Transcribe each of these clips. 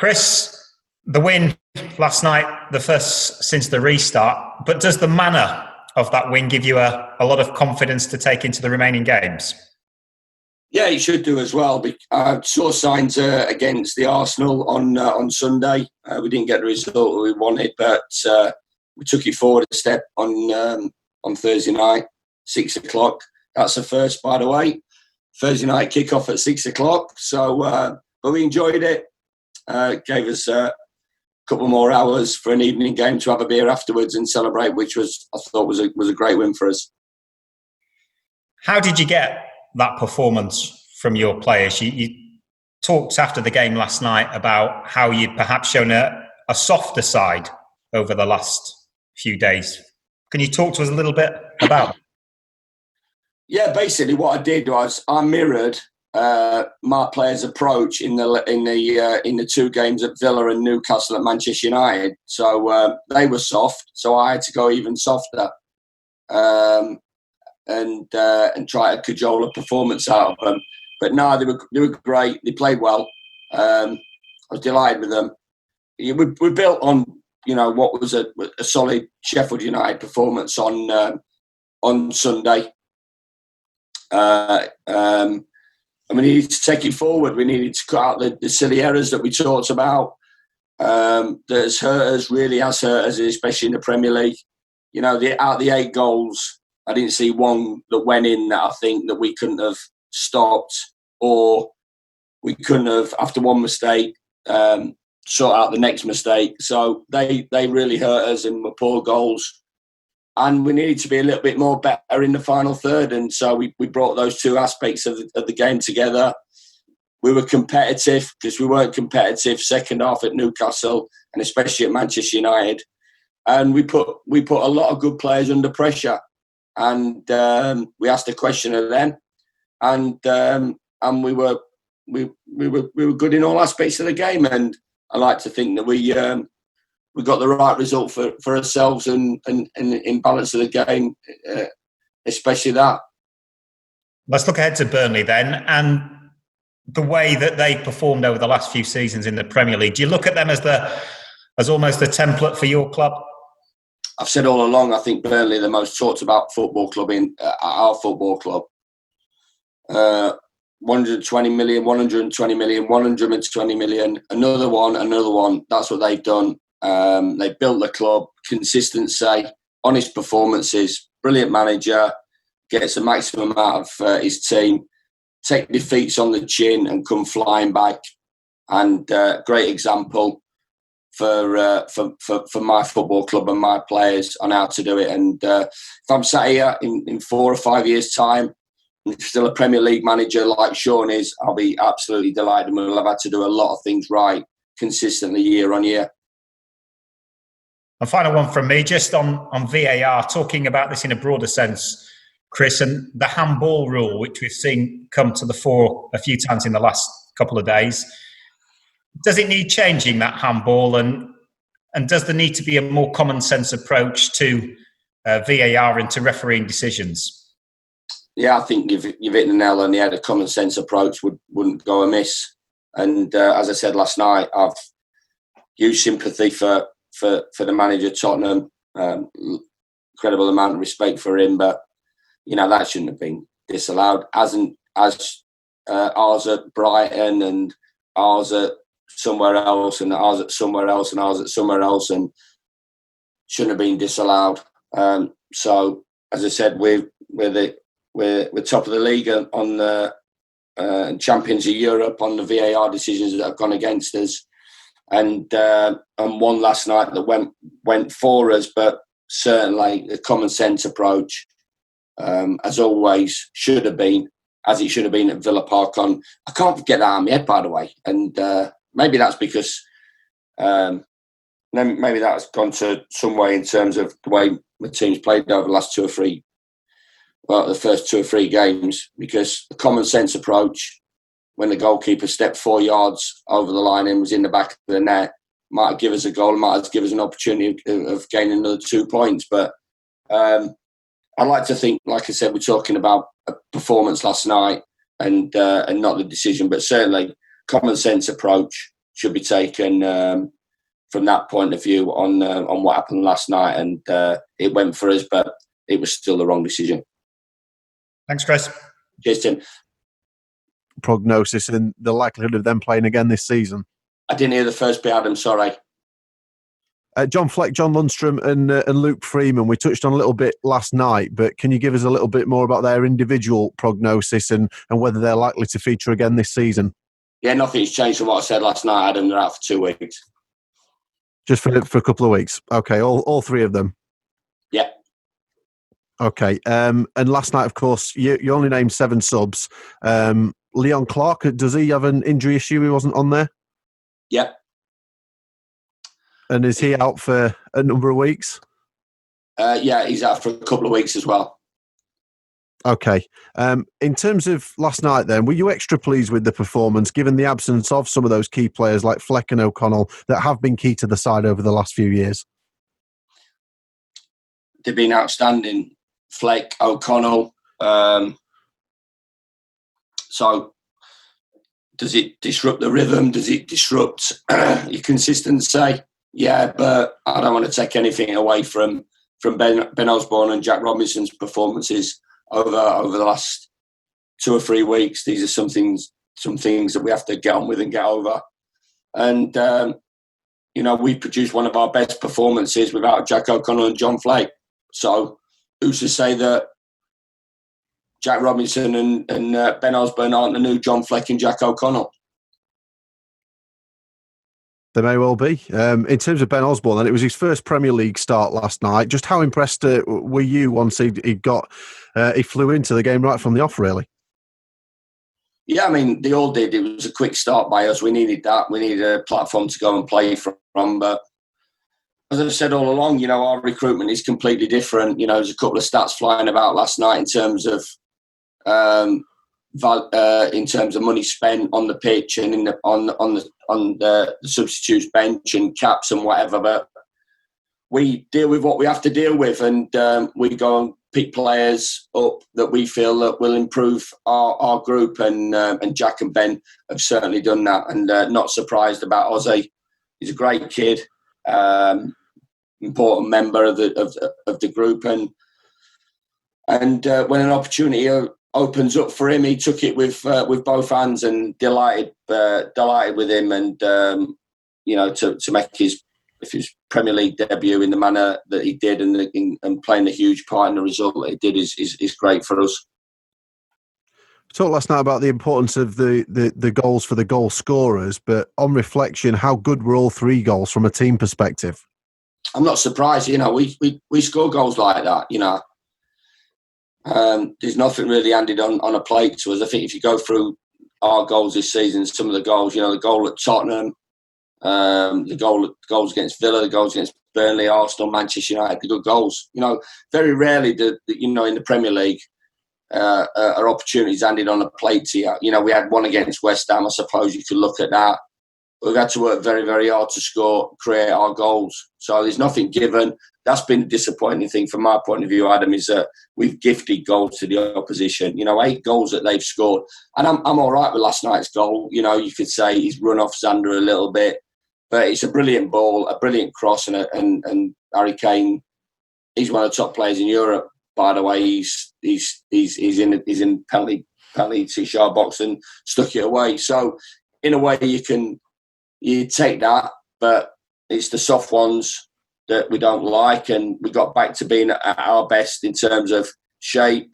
Chris, the win last night, the first since the restart, but does the manner of that win give you a lot of confidence to take into the remaining games? Yeah, it should do as well. I saw signs against the Arsenal on Sunday. We didn't get the result we wanted, but we took it forward a step on Thursday night, 6 o'clock. That's the first, by the way. Thursday night kickoff at 6 o'clock. So, but we enjoyed it. Gave us a couple more hours for an evening game to have a beer afterwards and celebrate, which I thought was a great win for us. How did you get that performance from your players? You talked after the game last night about how you'd perhaps shown a softer side over the last few days. Can you talk to us a little bit about that? Yeah, basically what I did was I mirrored my players' approach in the two games at Villa and Newcastle at Manchester United. So they were soft, so I had to go even softer and try to cajole a performance out of them. But no, they were great. They played well. I was delighted with them. We built on what was a solid Sheffield United performance on Sunday. And we needed to take it forward. We needed to cut out the silly errors that we talked about. That has hurt us, really has hurt us, especially in the Premier League. Out of the 8 goals, I didn't see one that went in that I think that we couldn't have stopped, or we couldn't have, after one mistake, sort out the next mistake. So they really hurt us and were poor goals. And we needed to be a little bit more better in the final third. And so we brought those two aspects of the game together. We were competitive because we weren't competitive second half at Newcastle and especially at Manchester United. And we put a lot of good players under pressure. And we asked a question of them. And we were good in all aspects of the game. And I like to think that we got the right result for ourselves and in balance of the game, especially that. Let's look ahead to Burnley then, and the way that they performed over the last few seasons in the Premier League. Do you look at them as almost a template for your club? I've said all along, I think Burnley are the most talked about football club in our football club. 120 million, 120 million, 120 million, another one. That's what they've done. They built the club, consistency, honest performances, brilliant manager, gets the maximum out of his team, take defeats on the chin and come flying back. And great example for my football club and my players on how to do it. And if I'm sat here in 4 or 5 years' time, and still a Premier League manager like Sean is, I'll be absolutely delighted, and we'll have had to do a lot of things right consistently year on year. And final one from me, just on VAR, talking about this in a broader sense, Chris, and the handball rule, which we've seen come to the fore a few times in the last couple of days. Does it need changing, that handball, and does there need to be a more common sense approach to VAR and to refereeing decisions? Yeah, I think you've hit the nail on the head. A common sense approach wouldn't go amiss. And as I said last night, I've used sympathy for the manager of Tottenham. Incredible amount of respect for him, but that shouldn't have been disallowed. As ours at Brighton and ours at somewhere else and ours at somewhere else and ours at somewhere else, and shouldn't have been disallowed. So as I said, we're top of the league on the champions of Europe on the VAR decisions that have gone against us. And one last night that went for us, but certainly the common sense approach, as always, should have been, as it should have been at Villa Park. I can't get that out of my head, by the way, and maybe that's because maybe that's gone to some way in terms of the way the team's played over the last the first 2 or 3 games, because the common sense approach, when the goalkeeper stepped 4 yards over the line and was in the back of the net, might give us a goal, might give us an opportunity of gaining another 2 points. But I'd like to think, like I said, we're talking about a performance last night and not the decision, but certainly common sense approach should be taken from that point of view on what happened last night. And it went for us, but it was still the wrong decision. Thanks, Chris. Cheers, Tim. Prognosis and the likelihood of them playing again this season? I didn't hear the first bit, Adam, sorry. John Fleck, John Lundstrom and Luke Freeman, we touched on a little bit last night, but can you give us a little bit more about their individual prognosis and whether they're likely to feature again this season? Yeah, nothing's changed from what I said last night, Adam. They're out for 2 weeks. Just for a couple of weeks? Okay, all three of them? Yeah. Okay, and last night, of course, you only named 7 subs. Leon Clark, does he have an injury issue? He wasn't on there? Yeah. And is he out for a number of weeks? Yeah, he's out for a couple of weeks as well. Okay. In terms of last night then, were you extra pleased with the performance, given the absence of some of those key players like Fleck and O'Connell that have been key to the side over the last few years? They've been outstanding. Fleck, O'Connell. So does it disrupt the rhythm? Does it disrupt your consistency? Yeah, but I don't want to take anything away from Ben Osborne and Jack Robinson's performances over the last 2 or 3 weeks. These are some things that we have to get on with and get over. And we produced one of our best performances without Jack O'Connell and John Fleck. So who's to say that Jack Robinson and Ben Osborne aren't the new John Fleck and Jack O'Connell? They may well be. In terms of Ben Osborne, then, it was his first Premier League start last night. Just how impressed were you once he flew into the game right from the off, really? Yeah, I mean, they all did. It was a quick start by us. We needed that. We needed a platform to go and play from. But as I've said all along, our recruitment is completely different. There's a couple of stats flying about last night in terms of money spent on the pitch and on the substitutes bench and caps and whatever. But we deal with what we have to deal with, and we go and pick players up that we feel that will improve our group. And Jack and Ben have certainly done that. And not surprised about Ozzy. He's a great kid, important member of the group, and when an opportunity opens up for him, he took it with both hands, and delighted with him, and to make his Premier League debut in the manner that he did, and playing a huge part in the result that he did is great for us. We talked last night about the importance of the goals for the goal scorers, but on reflection, how good were all 3 goals from a team perspective? I'm not surprised. We score goals like that. There's nothing really handed on a plate to us. I think if you go through our goals this season, some of the goals, the goal at Tottenham, the goals against Villa, the goals against Burnley, Arsenal, Manchester United, the good goals. Very rarely, in the Premier League, are opportunities handed on a plate to you. We had one against West Ham. I suppose you could look at that. We've had to work very, very hard to create our goals. So there's nothing given. That's been the disappointing thing from my point of view, Adam, is that we've gifted goals to the opposition. 8 goals that they've scored. And I'm all right with last night's goal. You could say he's run off Zander a little bit. But it's a brilliant ball, a brilliant cross, and Harry Kane, he's one of the top players in Europe, by the way. He's in penalty shot box and stuck it away. So in a way you take that, but it's the soft ones that we don't like, and we got back to being at our best in terms of shape,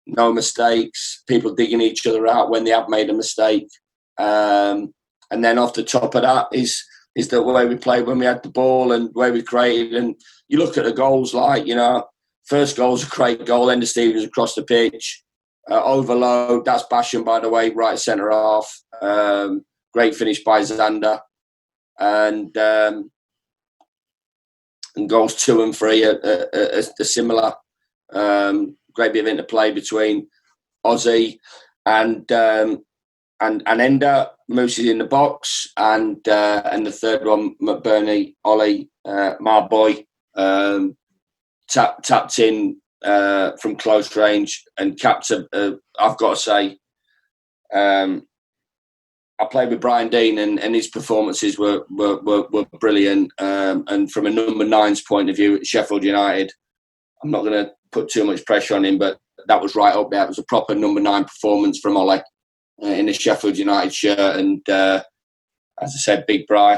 no mistakes, people digging each other out when they have made a mistake, and then off the top of that is the way we played when we had the ball and the way we created. And you look at the goals, first goal's a great goal, Ender Stevens across the pitch, overload, that's Basham, by the way, right centre half, great finish by Zander, and goals 2 and 3 are similar. Great bit of interplay between Ozzy and Ender. Moose is in the box, and the third one, McBurney, Ollie, my boy, tapped in from close range and capped. I've got to say, I played with Brian Dean, and his performances were brilliant. And from a number 9's point of view at Sheffield United, I'm not going to put too much pressure on him, but that was right up there. It was a proper number 9 performance from Ollie in a Sheffield United shirt. And as I said, Big Bri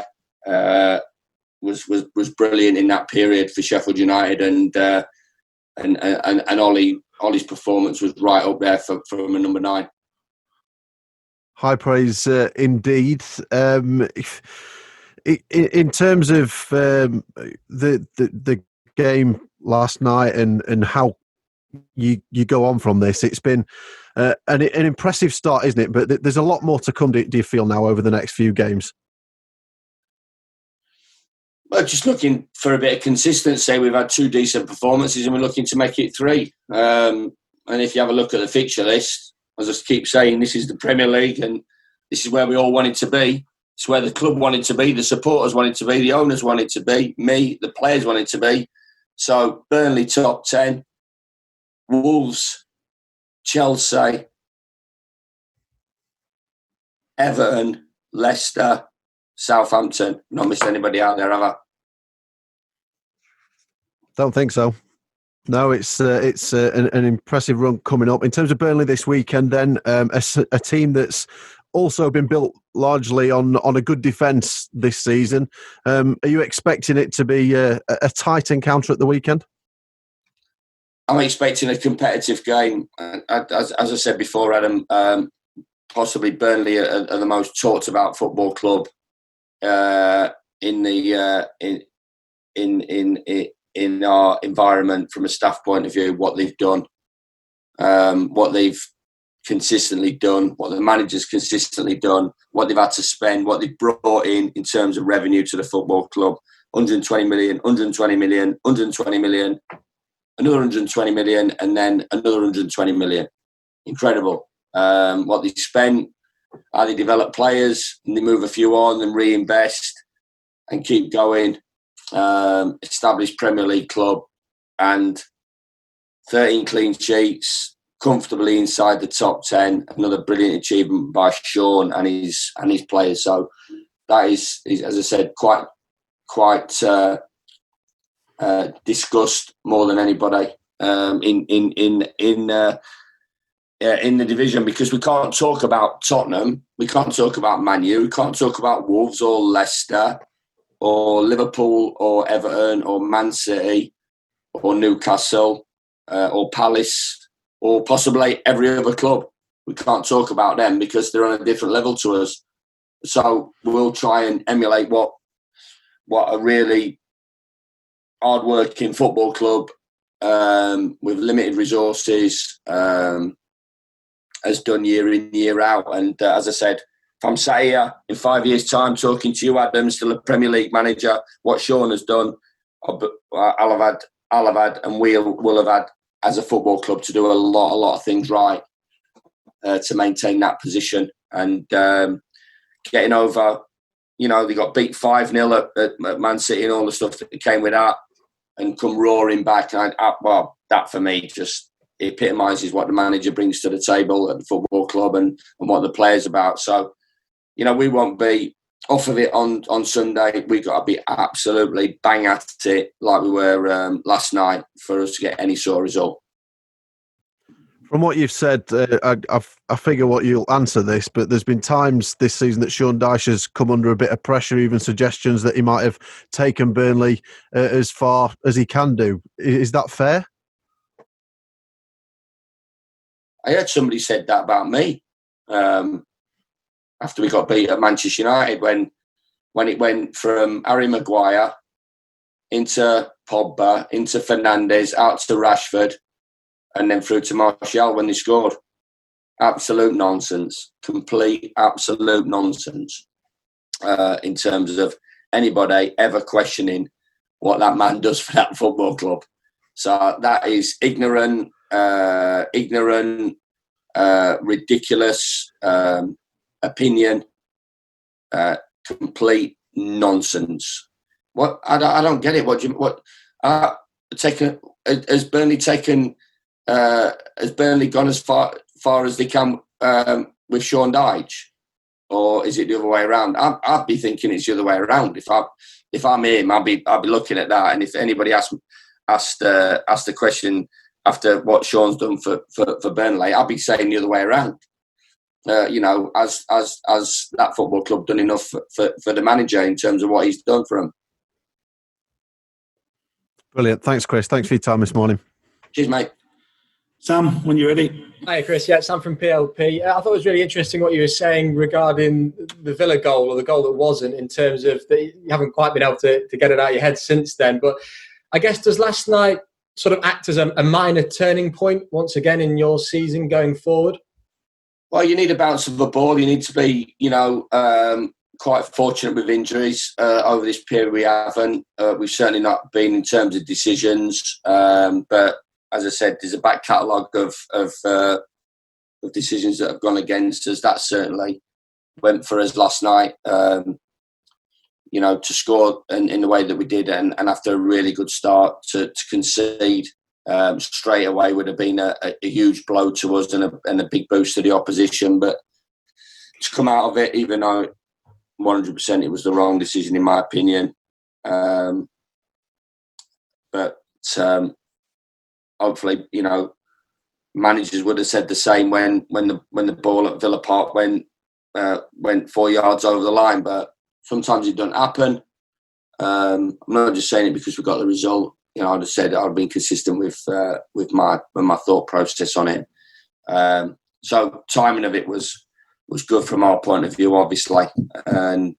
was brilliant in that period for Sheffield United, and Ollie's performance was right up there from a number 9. High praise indeed. In terms of the game last night and how you go on from this, it's been an impressive start, isn't it? But there's a lot more to come. Do you feel now over the next few games? Well, just looking for a bit of consistency. We've had 2 decent performances, and we're looking to make it 3. And if you have a look at the fixture list, as I keep saying, this is the Premier League, and this is where we all wanted to be. It's where the club wanted to be, the supporters wanted to be, the owners wanted to be, me, the players wanted to be. So Burnley top 10, Wolves, Chelsea, Everton, Leicester, Southampton. Not missed anybody out there, have I? Don't think so. No, it's an impressive run coming up. In terms of Burnley this weekend, then a team that's also been built largely on a good defence this season. Are you expecting it to be a tight encounter at the weekend? I'm expecting a competitive game. As I said before, Adam, possibly Burnley are the most talked about football club in our environment from a staff point of view. What they've done, what they've consistently done, what the manager's consistently done, what they've had to spend, what they've brought in terms of revenue to the football club. 120 million, 120 million, 120 million, another 120 million, and then another 120 million. Incredible. What they spent, how they develop players, and they move a few on and reinvest and keep going. Established Premier League club, and 13 clean sheets, comfortably inside the top 10. Another brilliant achievement by Sean and his players. So that is, as I said, quite discussed more than anybody in the division, because we can't talk about Tottenham, we can't talk about Man U, we can't talk about Wolves or Leicester or Liverpool or Everton or Man City or Newcastle or Palace or possibly every other club. We can't talk about them because they're on a different level to us. So we'll try and emulate what a really hard-working football club with limited resources has done year in, year out. And as I said, if I'm sat here in 5 years' time talking to you, Adam, still a Premier League manager, what Sean has done, I'll have had, and will have had as a football club to do a lot of things right to maintain that position. And getting over, they got beat 5-0 at Man City and all the stuff that came with that, and come roaring back. That for me just epitomises what the manager brings to the table at the football club and what the players about. So, we won't be off of it on Sunday. We've got to be absolutely bang at it like we were last night for us to get any sort of result. From what you've said, I figure what you'll answer this, but there's been times this season that Sean Dyche has come under a bit of pressure, even suggestions that he might have taken Burnley as far as he can do. Is that fair? I heard somebody said that about me after we got beat at Manchester United when it went from Harry Maguire into Pogba, into Fernandes, out to Rashford, and then through to Martial when they scored. Absolute nonsense. Complete absolute nonsense in terms of anybody ever questioning what that man does for that football club. So that is ignorant, ridiculous opinion, complete nonsense. What I don't get it. Has Burnley taken? Has Burnley gone as far as they can with Sean Dyche? or is it the other way around? I'd be thinking it's the other way around. If I'm him, I'll be looking at that. And if anybody asked the question after what Sean's done for Burnley, I'll be saying the other way around. As that football club done enough for the manager in terms of what he's done for them. Brilliant. Thanks, Chris. Thanks for your time this morning. Cheers, mate. Sam, when you're ready. Hi, Chris. Yeah, Sam from PLP. I thought it was really interesting what you were saying regarding the Villa goal, or the goal that wasn't, in terms of that you haven't quite been able to get it out of your head since then. But I guess, does last night sort of act as a minor turning point once again in your season going forward? Well, you need a bounce of a ball. You need to be, quite fortunate with injuries over this period. We haven't. We've certainly not been in terms of decisions. But as I said, there's a back catalogue of decisions that have gone against us. That certainly went for us last night. To score in the way that we did, and after a really good start to concede straight away would have been a huge blow to us and a big boost to the opposition. But to come out of it, even though 100% it was the wrong decision in my opinion, but hopefully, managers would have said the same when the ball at Villa Park went 4 yards over the line. But sometimes it doesn't happen. I'm not just saying it because we got the result. I'd have said I've been consistent with my thought process on it. So timing of it was good from our point of view, obviously, and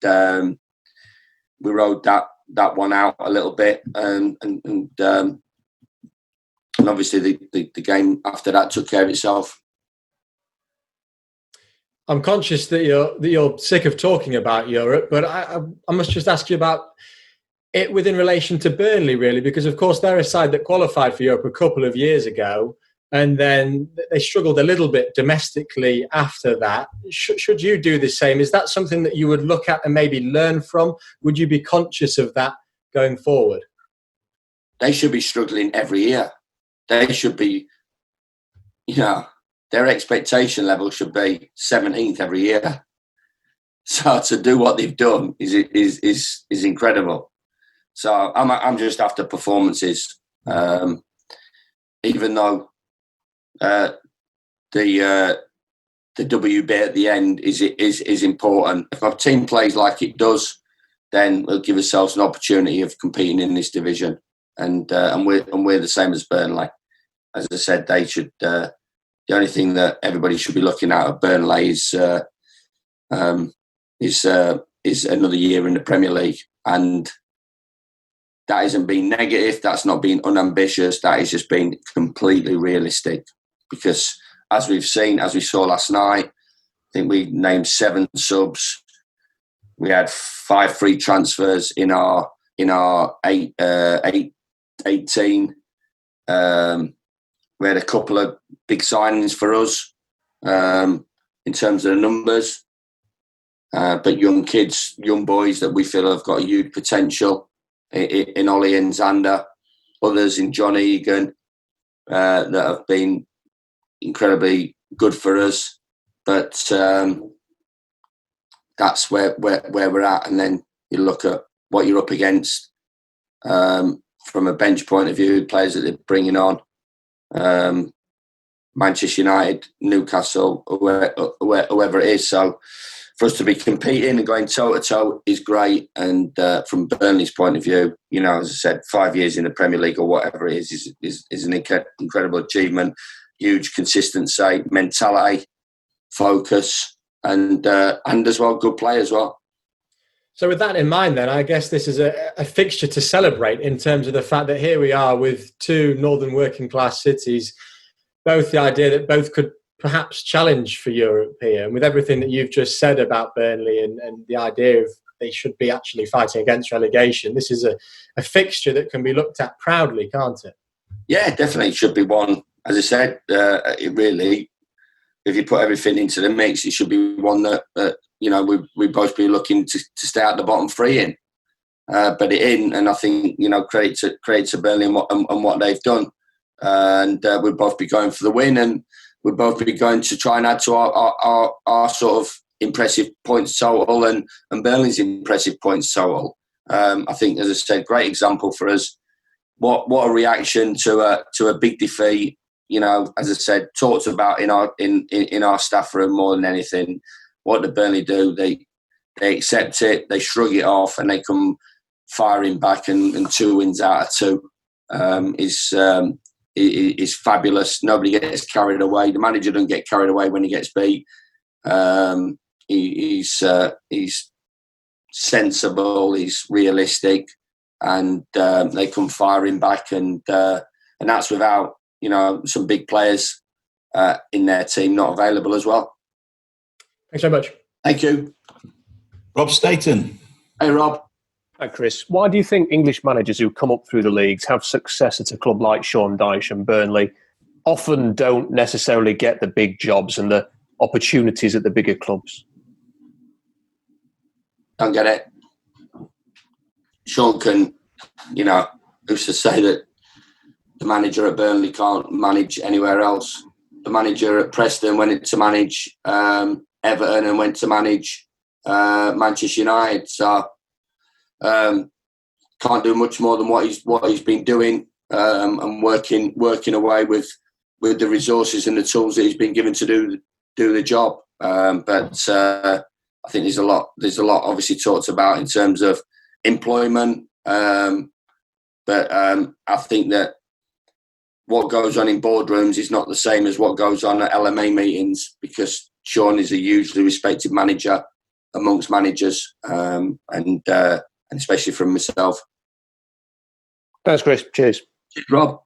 we rode that one out a little bit, and obviously the game after that took care of itself. I'm conscious that you're sick of talking about Europe, but I must just ask you about it within relation to Burnley, really, because of course they're a side that qualified for Europe a couple of years ago, and then they struggled a little bit domestically after that. Should you do the same? Is that something that you would look at and maybe learn from? Would you be conscious of that going forward? They should be struggling every year. They should be, their expectation level should be 17th every year. So to do what they've done is incredible. So I'm just after performances, even though the WB at the end is important. If our team plays like it does, then we'll give ourselves an opportunity of competing in this division, and we're the same as Burnley. As I said, they should. The only thing that everybody should be looking at Burnley is another year in the Premier League, and that isn't being negative. That's not being unambitious. That is just being completely realistic. Because as we've seen, as we saw last night, I think we named 7 subs. We had 5 free transfers in our 18. We had a couple of big signings for us in terms of the numbers, but young kids, young boys that we feel have got a huge potential in Ollie and Xander, others in John Egan that have been incredibly good for us. But that's where we're at, and then you look at what you're up against from a bench point of view, players that they're bringing on. Manchester United, Newcastle, whoever it is. So for us to be competing and going toe-to-toe is great. And from Burnley's point of view, as I said, 5 years in the Premier League or whatever it is an incredible achievement. Huge consistency, mentality, focus, and as well, good play as well. So with that in mind, then, I guess this is a fixture to celebrate in terms of the fact that here we are with 2 northern working class cities, both the idea that both could perhaps challenge for Europe here. And with everything that you've just said about Burnley and the idea of they should be actually fighting against relegation, this is a fixture that can be looked at proudly, can't it? Yeah, definitely. It should be one. As I said, it really, if you put everything into the mix, it should be one that we both be looking to stay at the bottom 3 in. But it isn't, and I think credit to Burnley and what they've done, and we'll both be going for the win, and we'll both be going to try and add to our sort of impressive points total and Burnley's impressive points total. I think, as I said, great example for us. What a reaction to a big defeat. You know, as I said, talked about in our staff room more than anything. What did Burnley do? They accept it, they shrug it off, and they come firing back. And 2 wins out of 2 is fabulous. Nobody gets carried away. The manager doesn't get carried away when he gets beat. He's sensible. He's realistic, and they come firing back. And that's without, you know, some big players in their team not available as well. Thanks very much. Thank you. Rob Staten. Hey, Rob. Hi, Chris. Why do you think English managers who come up through the leagues have success at a club like Sean Dyche and Burnley often don't necessarily get the big jobs and the opportunities at the bigger clubs? Don't get it. Sean can, you know, who's to say that the manager at Burnley can't manage anywhere else? The manager at Preston went to manage Everton and went to manage Manchester United. So can't do much more than what he's been doing and working away with the resources and the tools that he's been given to do the job. But I think there's a lot obviously talked about in terms of employment. But I think that what goes on in boardrooms is not the same as what goes on at LMA meetings, because Sean is a hugely respected manager amongst managers, and especially from myself. Thanks, Chris. Cheers. Rob.